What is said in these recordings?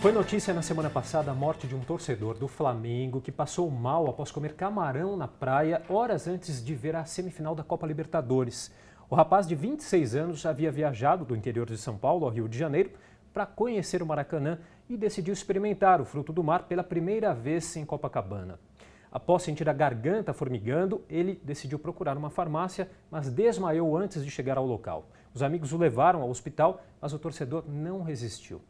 Foi notícia na semana passada a morte de um torcedor do Flamengo que passou mal após comer camarão na praia horas antes de ver a semifinal da Copa Libertadores. O rapaz de 26 anos havia viajado do interior de São Paulo ao Rio de Janeiro para conhecer o Maracanã e decidiu experimentar o fruto do mar pela primeira vez em Copacabana. Após sentir a garganta formigando, ele decidiu procurar uma farmácia, mas desmaiou antes de chegar ao local. Os amigos o levaram ao hospital, mas o torcedor não resistiu.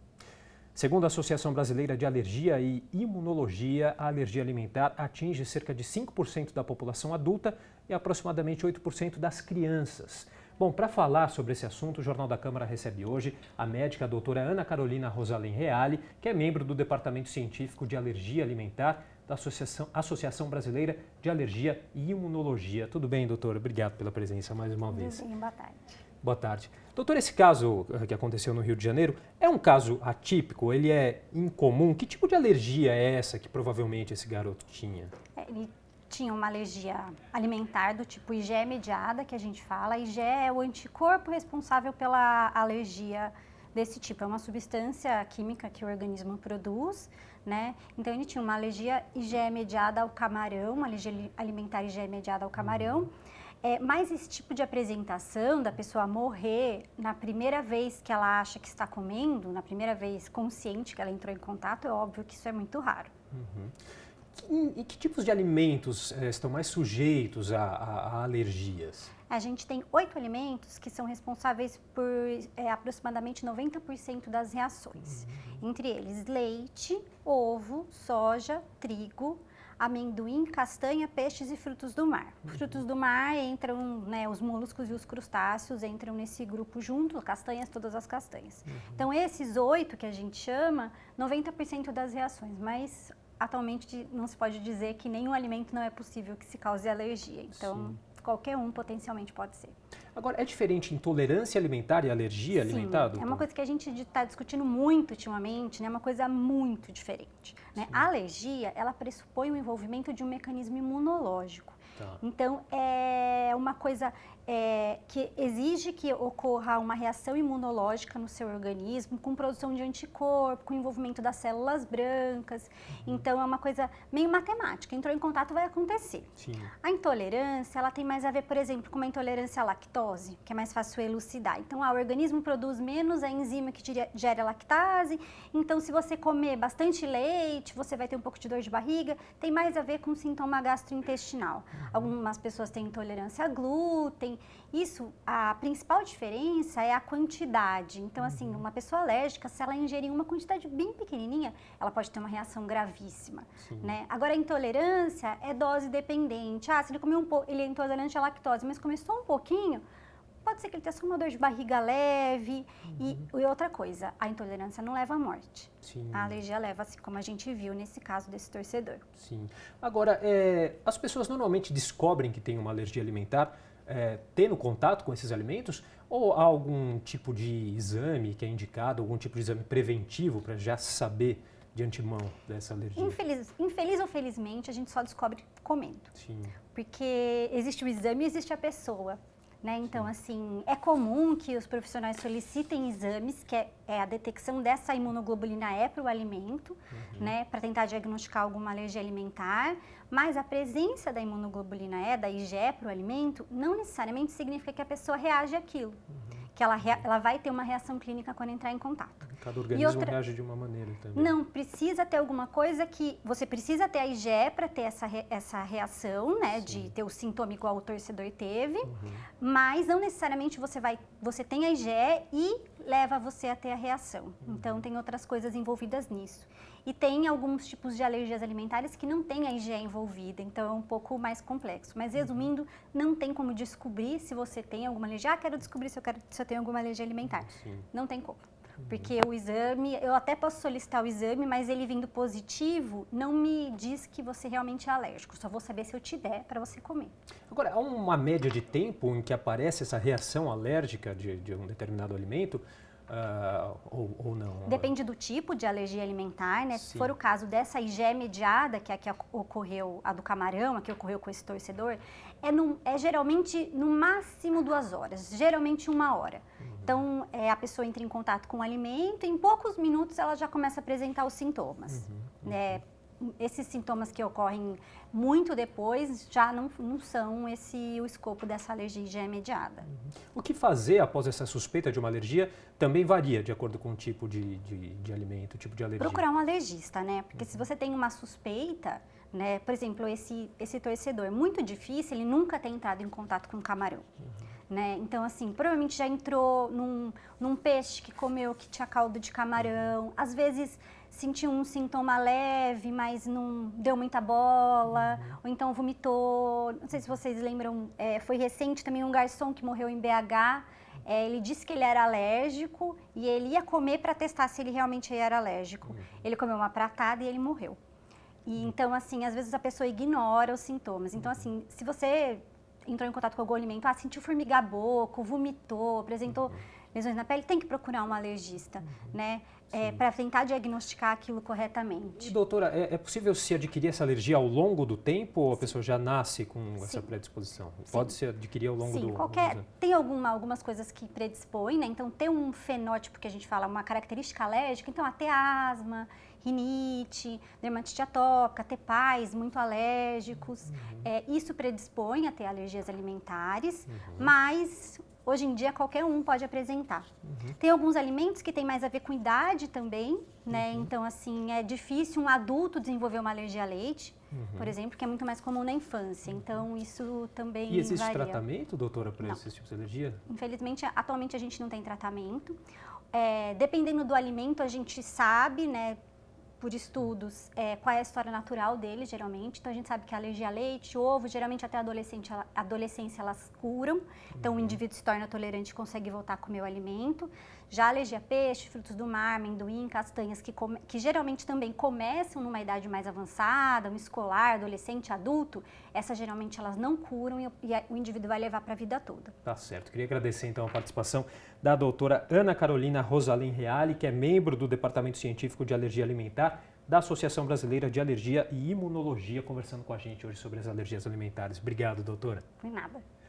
Segundo a Associação Brasileira de Alergia e Imunologia, a alergia alimentar atinge cerca de 5% da população adulta e aproximadamente 8% das crianças. Bom, para falar sobre esse assunto, o Jornal da Câmara recebe hoje a médica a doutora Ana Carolina Rosalém Reale, que é membro do Departamento Científico de Alergia Alimentar da Associação Brasileira de Alergia e Imunologia. Tudo bem, doutora? Obrigado pela presença mais uma vez. Tudo bem, boa tarde. Boa tarde. Doutor, esse caso que aconteceu no Rio de Janeiro é um caso atípico? Ele é incomum? Que tipo de alergia é essa que provavelmente esse garoto tinha? Ele tinha uma alergia alimentar do tipo IgE mediada, que a gente fala. IgE é o anticorpo responsável pela alergia desse tipo. É uma substância química que o organismo produz, né? Então ele tinha uma alergia IgE mediada ao camarão, uma alergia alimentar IgE mediada ao camarão. Mas esse tipo de apresentação da pessoa morrer na primeira vez que ela acha que está comendo, na primeira vez consciente que ela entrou em contato, é óbvio que isso é muito raro. E que tipos de alimentos estão mais sujeitos a alergias? A gente tem 8 alimentos que são responsáveis por aproximadamente 90% das reações. Entre eles, leite, ovo, soja, trigo, amendoim, castanha, peixes e frutos do mar. Frutos do mar entram, né, os moluscos e os crustáceos entram nesse grupo junto, castanhas, todas as castanhas. Então, esses 8 que a gente chama, 90% das reações, mas atualmente não se pode dizer que nenhum alimento não é possível que se cause alergia. Então, sim, qualquer um potencialmente pode ser. Agora, é diferente intolerância alimentar e alergia alimentar? Sim, é uma coisa que a gente está discutindo muito ultimamente, né? É uma coisa muito diferente, né? A alergia, ela pressupõe o envolvimento de um mecanismo imunológico. Tá. Então, é uma coisa que exige que ocorra uma reação imunológica no seu organismo, com produção de anticorpo, com envolvimento das células brancas. Então, é uma coisa meio matemática. Entrou em contato, vai acontecer. Sim. A intolerância, ela tem mais a ver, por exemplo, com uma intolerância à lactose, que é mais fácil elucidar. Então, o organismo produz menos a enzima que gera a lactase. Então, se você comer bastante leite, você vai ter um pouco de dor de barriga. Tem mais a ver com sintoma gastrointestinal. Algumas pessoas têm intolerância a glúten. Isso, a principal diferença é a quantidade. Então, assim, uma pessoa alérgica, se ela ingerir uma quantidade bem pequenininha, ela pode ter uma reação gravíssima, né? Agora, a intolerância é dose dependente. Se ele comeu ele é intolerante à lactose, mas comeu só um pouquinho, pode ser que ele tenha só uma dor de barriga leve. E outra coisa, a intolerância não leva à morte. Sim. A alergia leva, assim como a gente viu nesse caso desse torcedor. Sim. Agora, as pessoas normalmente descobrem que têm uma alergia alimentar tendo contato com esses alimentos? Ou há algum tipo de exame que é indicado, algum tipo de exame preventivo para já saber de antemão dessa alergia? Infeliz ou felizmente, a gente só descobre comendo. Sim. Porque existe o exame e existe a pessoa. Né? Então, assim, é comum que os profissionais solicitem exames, que é a detecção dessa imunoglobulina E para o alimento, né? Para tentar diagnosticar alguma alergia alimentar, mas a presença da imunoglobulina E, da IgE para o alimento, não necessariamente significa que a pessoa reage àquilo, que ela vai ter uma reação clínica quando entrar em contato. Cada organismo reage de uma maneira também. Não, precisa ter alguma coisa que... Você precisa ter a IgE para ter essa reação, né? Sim. De ter o sintoma igual o torcedor teve, mas não necessariamente você tem a IgE e leva você a ter a reação. Então, tem outras coisas envolvidas nisso. E tem alguns tipos de alergias alimentares que não tem a IgE envolvida, então é um pouco mais complexo. Mas, resumindo, não tem como descobrir se você tem alguma alergia. Quero descobrir se eu tenho alguma alergia alimentar. Sim. Não tem como. Porque o exame, eu até posso solicitar o exame, mas ele vindo positivo, não me diz que você realmente é alérgico. Só vou saber se eu te der para você comer. Agora, há uma média de tempo em que aparece essa reação alérgica de um determinado alimento? Ou não? Depende do tipo de alergia alimentar, né? Sim. Se for o caso dessa IgE mediada, que é a que ocorreu, a do camarão, a que ocorreu com esse torcedor, é geralmente no máximo 2 horas, geralmente 1 hora. Então, a pessoa entra em contato com o alimento e em poucos minutos ela já começa a apresentar os sintomas. Esses sintomas que ocorrem muito depois já não são o escopo dessa alergia IgE mediada. O que fazer após essa suspeita de uma alergia também varia de acordo com o tipo de alimento, o tipo de alergia. Procurar um alergista, né? Porque se você tem uma suspeita, né? Por exemplo, esse torcedor, é muito difícil ele nunca ter entrado em contato com camarão. Né? Então, assim, provavelmente já entrou num peixe que comeu, que tinha caldo de camarão. Às vezes sentiu um sintoma leve, mas não deu muita bola. Ou então vomitou. Não sei se vocês lembram, foi recente também um garçom que morreu em BH. Ele disse que ele era alérgico e ele ia comer para testar se ele realmente era alérgico. Ele comeu uma pratada e ele morreu. E, então, assim, às vezes a pessoa ignora os sintomas. Então, assim, se você entrou em contato com algum alimento, sentiu formigar a boca, vomitou, apresentou lesões na pele, tem que procurar um alergista, né? Para tentar diagnosticar aquilo corretamente. E doutora, é possível se adquirir essa alergia ao longo do tempo ou a pessoa já nasce com essa predisposição? Pode se adquirir ao longo do tempo? Tem algumas coisas que predispõem, né? Então, ter um fenótipo que a gente fala, uma característica alérgica, então, ter asma, rinite, dermatite atópica, ter pais muito alérgicos, isso predispõe a ter alergias alimentares, mas hoje em dia qualquer um pode apresentar. Tem alguns alimentos que têm mais a ver com idade também, né? Então, assim, é difícil um adulto desenvolver uma alergia a leite, por exemplo, que é muito mais comum na infância. Então, isso também varia. E existe tratamento, doutora, para esses tipos de alergia? Infelizmente, atualmente a gente não tem tratamento. Dependendo do alimento, a gente sabe, né, por estudos, qual é a história natural dele, geralmente. Então, a gente sabe que a alergia a leite, ovo, geralmente até a adolescência elas curam. Então, o indivíduo se torna tolerante e consegue voltar a comer o alimento. Já a alergia a peixe, frutos do mar, amendoim, castanhas, que geralmente também começam numa idade mais avançada, um escolar, adolescente, adulto, essas geralmente elas não curam e o indivíduo vai levar para a vida toda. Tá certo. Queria agradecer então a participação da doutora Ana Carolina Rosalim Reale, que é membro do Departamento Científico de Alergia Alimentar da Associação Brasileira de Alergia e Imunologia, conversando com a gente hoje sobre as alergias alimentares. Obrigado, doutora. Por nada.